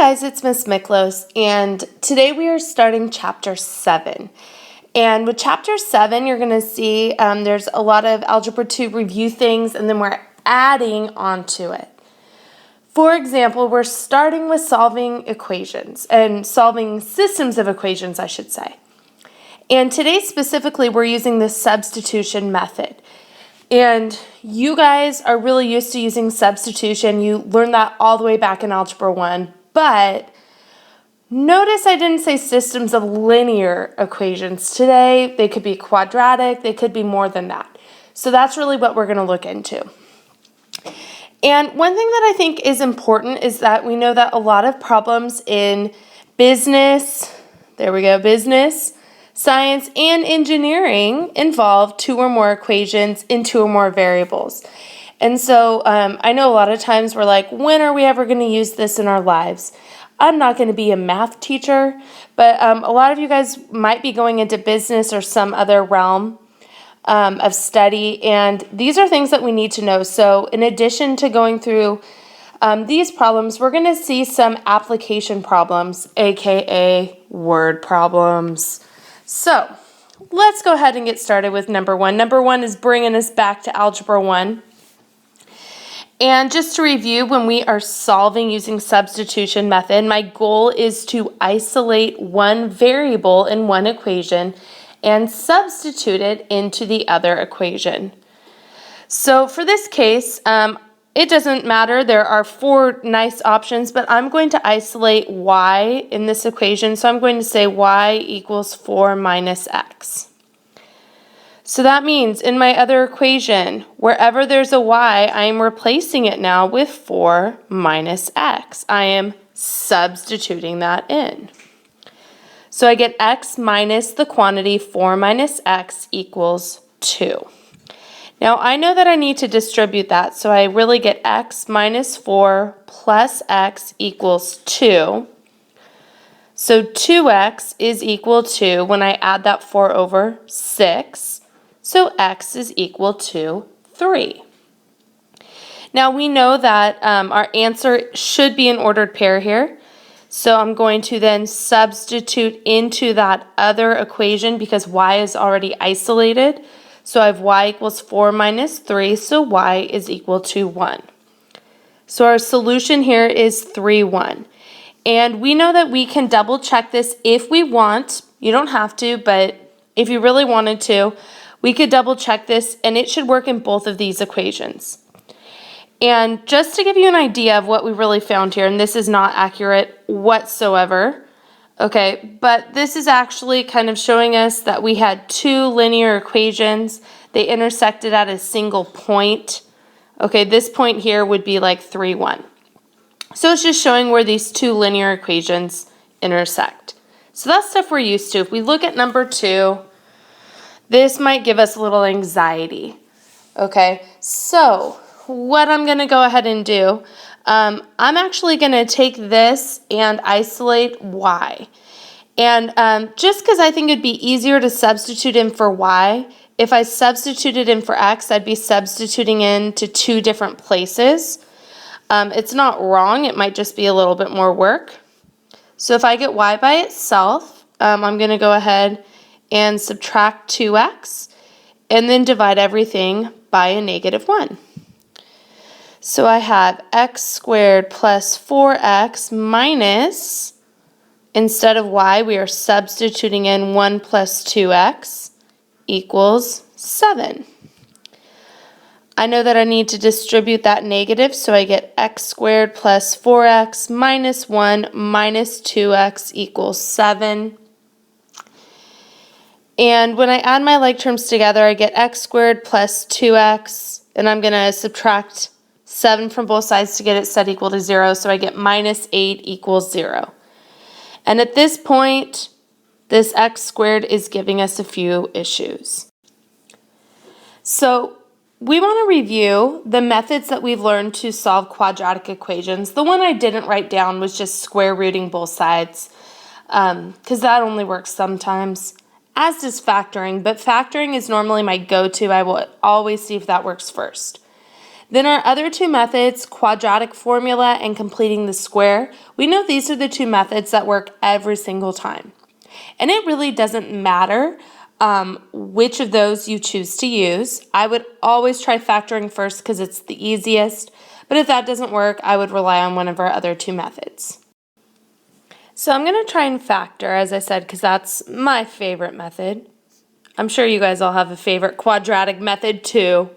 guys, it's Miss Miklos, and today we are starting Chapter 7. And with Chapter 7, you're going to see there's a lot of Algebra 2 review things, and then we're adding onto it. For example, we're starting with solving equations, and solving systems of equations, I should say. And today specifically, we're using the substitution method. And you guys are really used to using substitution. You learned that all the way back in Algebra 1. But notice I didn't say systems of linear equations. Today, they could be quadratic. They could be more than that. So that's really what we're going to look into. And one thing that I think is important is that we know that a lot of problems in business, business, science, and engineering involve two or more equations in two or more variables. And so I know a lot of times we're like, when are we ever going to use this in our lives? I'm not going to be a math teacher, but a lot of you guys might be going into business or some other realm of study, and these are things that we need to know. So in addition to going through these problems, we're going to see some application problems, aka word problems. So let's go ahead and get started with number 1. Number 1 is bringing us back to Algebra 1. And just to review, when we are solving using substitution method, my goal is to isolate one variable in one equation and substitute it into the other equation. So for this case, it doesn't matter. There are 4 nice options, but I'm going to isolate y in this equation. So I'm going to say y equals 4 minus x. So that means in my other equation, wherever there's a y, I am replacing it now with 4 minus x. I am substituting that in. So I get x minus the quantity 4 minus x equals 2. Now I know that I need to distribute that, so I really get x minus 4 plus x equals 2. So 2x is equal to, when I add that 4 over, 6. So x is equal to 3. Now we know that our answer should be an ordered pair here. So I'm going to then substitute into that other equation because y is already isolated. So I have y equals 4 minus 3, so y is equal to 1. So our solution here is 3, 1. And we know that we can double check this if we want. You don't have to, but if you really wanted to, we could double check this and it should work in both of these equations. And just to give you an idea of what we really found here, and this is not accurate whatsoever, okay, but this is actually kind of showing us that we had 2 linear equations. They intersected at a single point. Okay, this point here would be like 3, 1. So it's just showing where these 2 linear equations intersect. So that's stuff we're used to. If we look at number 2, this might give us a little anxiety. Okay, so what I'm going to go ahead and do, I'm actually going to take this and isolate y. And just because I think it'd be easier to substitute in for y, if I substituted in for x, I'd be substituting in to 2 different places. It's not wrong, it might just be a little bit more work. So if I get y by itself, I'm going to go ahead and subtract 2x, and then divide everything by a negative 1. So I have x squared plus 4x minus, instead of y, we are substituting in 1 plus 2x equals 7. I know that I need to distribute that negative, so I get x squared plus 4x minus 1 minus 2x equals 7. And when I add my like terms together, I get x squared plus 2x, and I'm going to subtract 7 from both sides to get it set equal to 0, so I get minus 8 equals 0. And at this point, this x squared is giving us a few issues. So we want to review the methods that we've learned to solve quadratic equations. The one I didn't write down was just square rooting both sides, because that only works sometimes, as does factoring, but factoring is normally my go-to. I will always see if that works first. Then our other two methods, quadratic formula and completing the square, we know these are the two methods that work every single time. And it really doesn't matter which of those you choose to use. I would always try factoring first because it's the easiest, but if that doesn't work, I would rely on one of our other two methods. So I'm going to try and factor, as I said, because that's my favorite method. I'm sure you guys all have a favorite quadratic method too.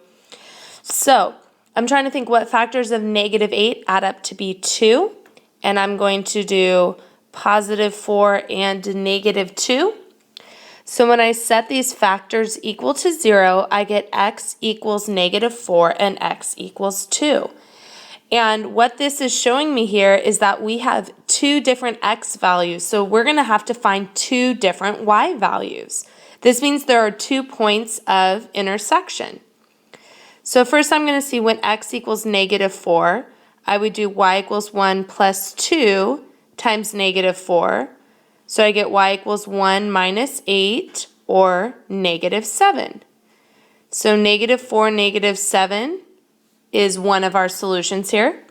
So I'm trying to think what factors of -8 add up to be 2, and I'm going to do +4 and -2. So when I set these factors equal to 0, I get x equals -4 and x equals 2. And what this is showing me here is that we have two different x values, so we're going to have to find two different y values. This means there are 2 points of intersection. So first I'm going to see when x equals -4, I would do y equals 1 plus 2 times -4. So I get y equals 1 minus 8 or -7. So -4, -7 is one of our solutions here.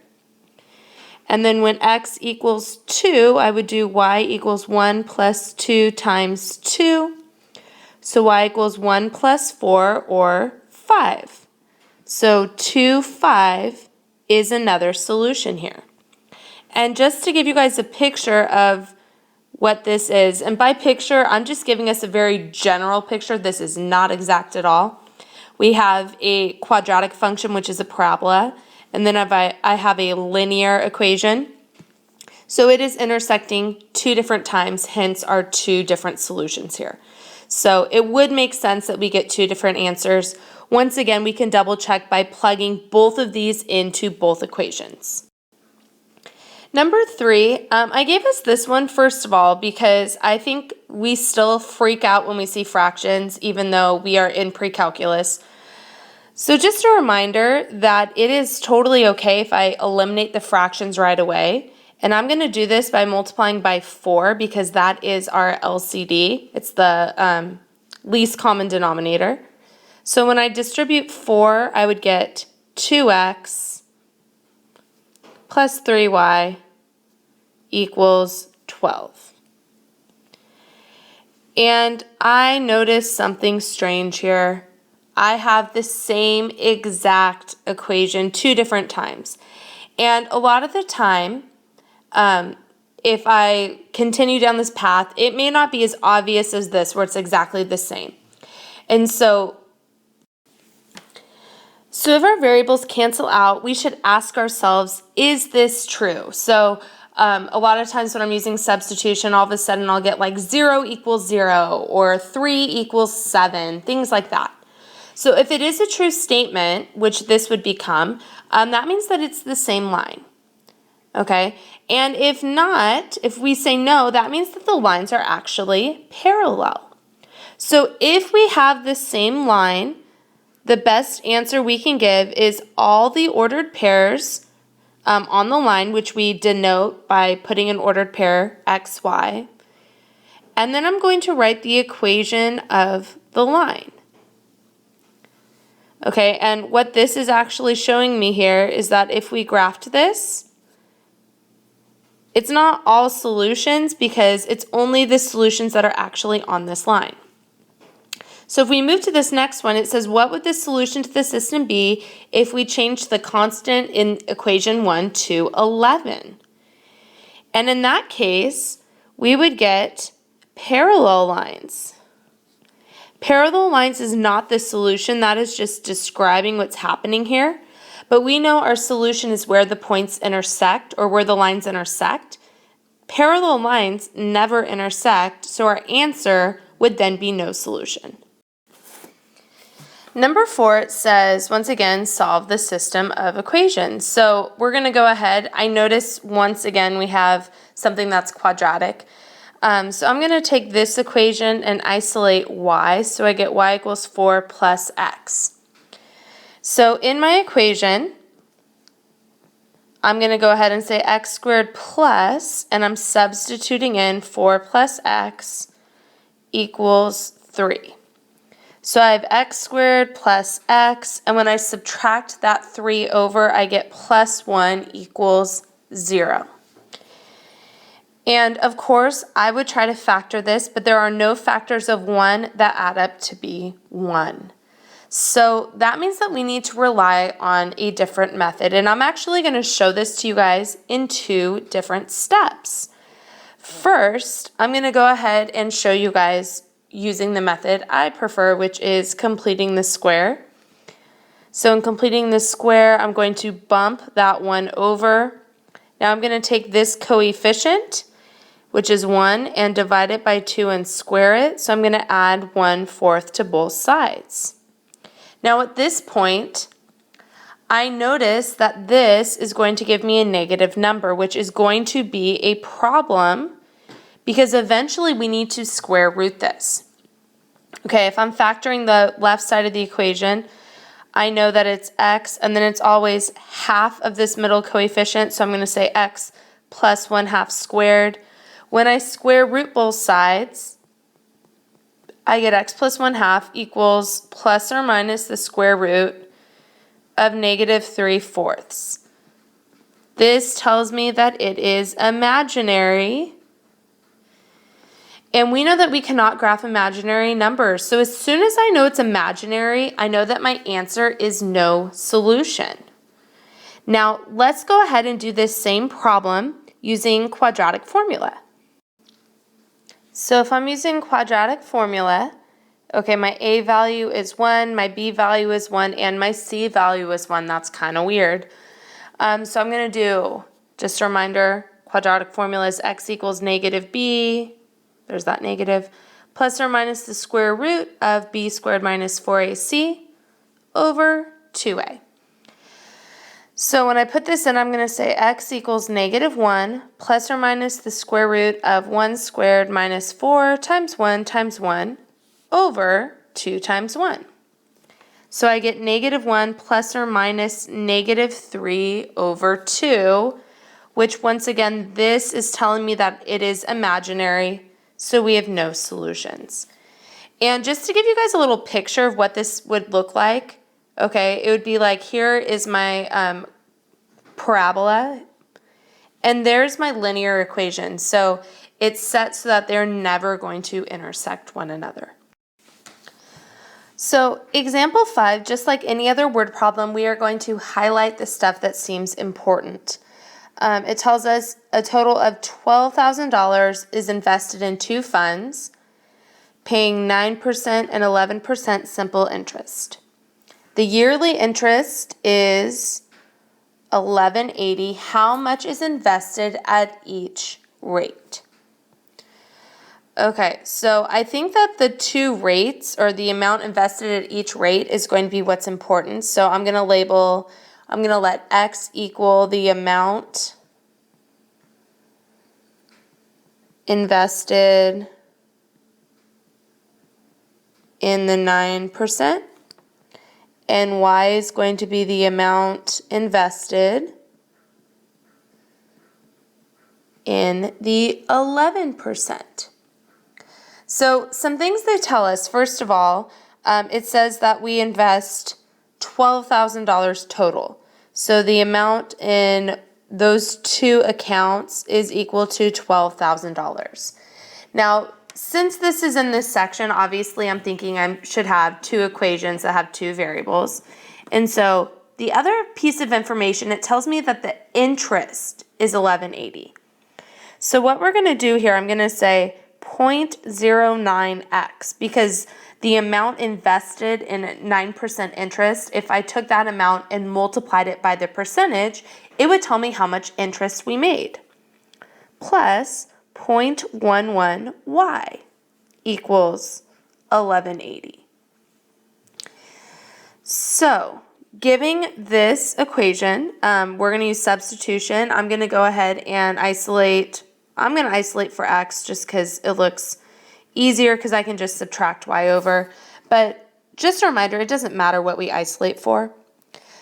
And then when x equals 2, I would do y equals 1 plus 2 times 2. So y equals 1 plus 4 or 5. So 2, 5 is another solution here. And just to give you guys a picture of what this is, and by picture, I'm just giving us a very general picture. This is not exact at all. We have a quadratic function, which is a parabola, and then I have a linear equation. So it is intersecting 2 different times, hence our 2 different solutions here. So it would make sense that we get 2 different answers. Once again, we can double check by plugging both of these into both equations. Number 3, I gave us this one first of all because I think we still freak out when we see fractions even though we are in pre-calculus. So just a reminder that it is totally okay if I eliminate the fractions right away. And I'm going to do this by multiplying by 4 because that is our LCD. It's the least common denominator. So when I distribute 4, I would get 2x plus 3y equals 12. And I noticed something strange here. I have the same exact equation 2 different times. And a lot of the time, if I continue down this path, it may not be as obvious as this, where it's exactly the same. And so if our variables cancel out, we should ask ourselves, is this true? So a lot of times when I'm using substitution, all of a sudden I'll get like 0 equals 0 or 3 equals 7, things like that. So if it is a true statement, which this would become, that means that it's the same line. Okay? And if not, if we say no, that means that the lines are actually parallel. So if we have the same line, the best answer we can give is all the ordered pairs on the line, which we denote by putting an ordered pair x, y. And then I'm going to write the equation of the line. Okay, and what this is actually showing me here is that if we graphed this, it's not all solutions because it's only the solutions that are actually on this line. So if we move to this next one, it says, what would the solution to the system be if we changed the constant in equation 1 to 11? And in that case, we would get parallel lines. Parallel lines is not the solution. That is just describing what's happening here. But we know our solution is where the points intersect or where the lines intersect. Parallel lines never intersect, so our answer would then be no solution. Number 4, it says, once again, solve the system of equations. So we're going to go ahead. I notice once again we have something that's quadratic. So I'm going to take this equation and isolate y. So I get y equals 4 plus x. So in my equation, I'm going to go ahead and say x squared plus, and I'm substituting in 4 plus x equals 3. So I have x squared plus x, and when I subtract that 3 over, I get plus 1 equals 0. And of course, I would try to factor this, but there are no factors of 1 that add up to be 1. So that means that we need to rely on a different method. And I'm actually going to show this to you guys in 2 different steps. First, I'm going to go ahead and show you guys using the method I prefer, which is completing the square. So in completing the square, I'm going to bump that 1 over. Now I'm going to take this coefficient, which is 1, and divide it by 2 and square it. So I'm going to add 1/4 to both sides. Now at this point, I notice that this is going to give me a negative number, which is going to be a problem because eventually we need to square root this. Okay, if I'm factoring the left side of the equation, I know that it's x, and then it's always half of this middle coefficient, so I'm going to say x plus 1/2 squared. When I square root both sides, I get x plus 1/2 equals plus or minus the square root of negative 3/4. This tells me that it is imaginary. And we know that we cannot graph imaginary numbers. So as soon as I know it's imaginary, I know that my answer is no solution. Now let's go ahead and do this same problem using quadratic formula. So if I'm using quadratic formula, okay, my A value is 1, my B value is 1, and my C value is 1. That's kind of weird. So I'm going to do, just a reminder, quadratic formula is x equals negative b, there's that negative, plus or minus the square root of b squared minus 4ac over 2a. So when I put this in, I'm going to say x equals negative 1 plus or minus the square root of 1 squared minus 4 times 1 over 2 times 1. So I get negative 1 plus or minus negative 3 over 2, which once again, this is telling me that it is imaginary, so we have no solutions. And just to give you guys a little picture of what this would look like, okay, it would be like here is my parabola, and there's my linear equation. So it's set so that they're never going to intersect one another. So example 5, just like any other word problem, we are going to highlight the stuff that seems important. It tells us a total of $12,000 is invested in 2 funds, paying 9% and 11% simple interest. The yearly interest is $1,180. How much is invested at each rate? Okay, so I think that the 2 rates, or the amount invested at each rate, is going to be what's important. So I'm going to let x equal the amount invested in the 9%, and y is going to be the amount invested in the 11%. So some things they tell us, first of all, it says that we invest $12,000 total. So the amount in those 2 accounts is equal to $12,000. Now, since this is in this section, obviously I'm thinking I should have 2 equations that have 2 variables. And so the other piece of information, it tells me that the interest is $1,180. So what we're going to do here, I'm going to say 0.09x, because the amount invested in 9% interest, if I took that amount and multiplied it by the percentage, it would tell me how much interest we made. Plus 0.11y equals 1180. So giving this equation, we're going to use substitution. I'm going to go ahead and isolate. I'm going to isolate for x just because it looks easier because I can just subtract y over. But just a reminder, it doesn't matter what we isolate for.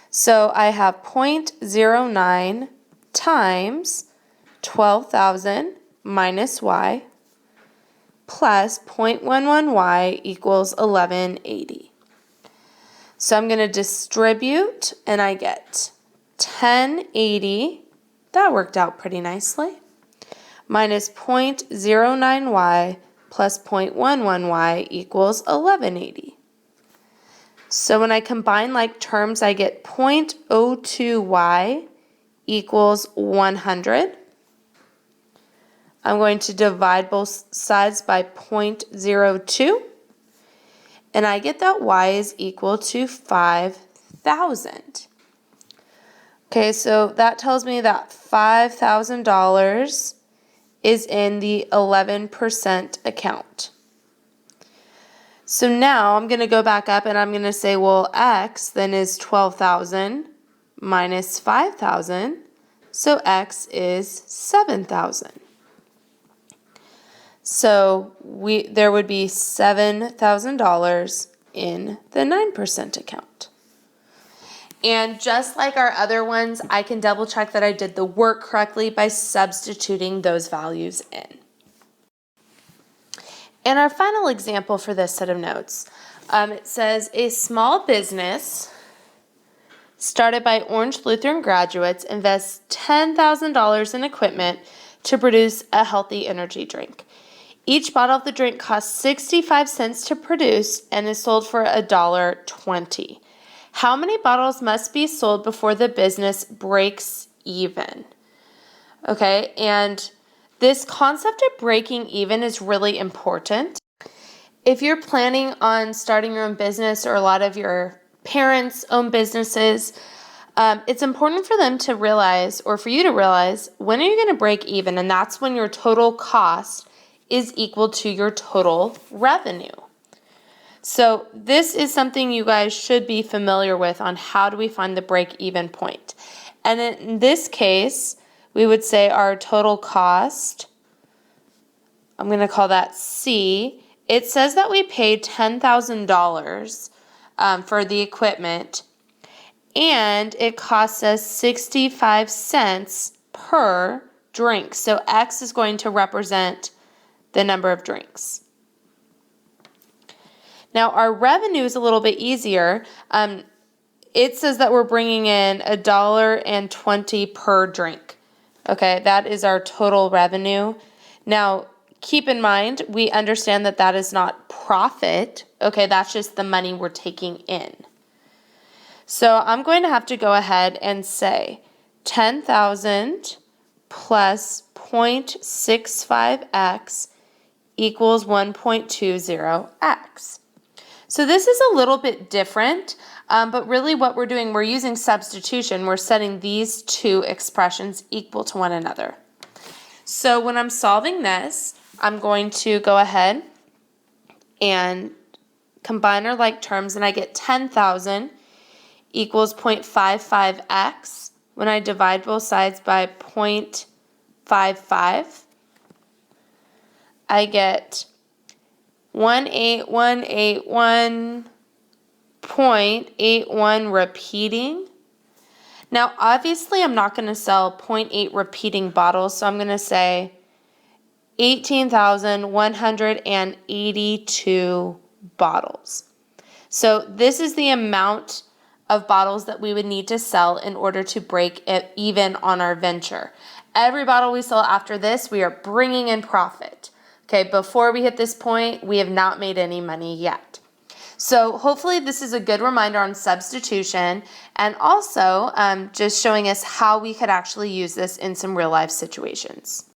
So I have 0.09 times 12,000 minus y plus 0.11y equals 1180. So I'm going to distribute, and I get 1080, that worked out pretty nicely, minus 0.09y plus 0.11y equals 1180. So when I combine like terms, I get 0.02y equals 100. I'm going to divide both sides by 0.02, and I get that y is equal to 5,000. Okay, so that tells me that $5,000 is in the 11% account. So now I'm going to go back up and I'm going to say, well, x then is 12,000 minus 5,000, so x is 7,000. So there would be $7,000 in the 9% account. And just like our other ones, I can double check that I did the work correctly by substituting those values in. And our final example for this set of notes, it says a small business started by Orange Lutheran graduates invests $10,000 in equipment to produce a healthy energy drink. Each bottle of the drink costs 65 cents to produce and is sold for $1.20. How many bottles must be sold before the business breaks even? Okay, and this concept of breaking even is really important. If you're planning on starting your own business, or a lot of your parents own businesses, it's important for them to realize, or for you to realize, when are you going to break even? And that's when your total cost is equal to your total revenue. So this is something you guys should be familiar with on how do we find the break-even point. And in this case, we would say our total cost, I'm going to call that C. It says that we paid $10,000 for the equipment, and it costs us 65 cents per drink. So X is going to represent the number of drinks. Now our revenue is a little bit easier. It says that we're bringing in $1.20 per drink. Okay, that is our total revenue. Now keep in mind, we understand that that is not profit. Okay, that's just the money we're taking in. So I'm going to have to go ahead and say 10,000 plus 0.65x equals 1.20x. So this is a little bit different, but really what we're doing, we're using substitution. We're setting these two expressions equal to one another. So when I'm solving this, I'm going to go ahead and combine our like terms, and I get 10,000 equals 0.55x. When I divide both sides by 0.55, I get 18181.81 repeating. Now, obviously, I'm not going to sell 0.8 repeating bottles, so I'm going to say 18,182 bottles. So this is the amount of bottles that we would need to sell in order to break it even on our venture. Every bottle we sell after this, we are bringing in profit. Okay, before we hit this point, we have not made any money yet. So hopefully this is a good reminder on substitution, and also just showing us how we could actually use this in some real life situations.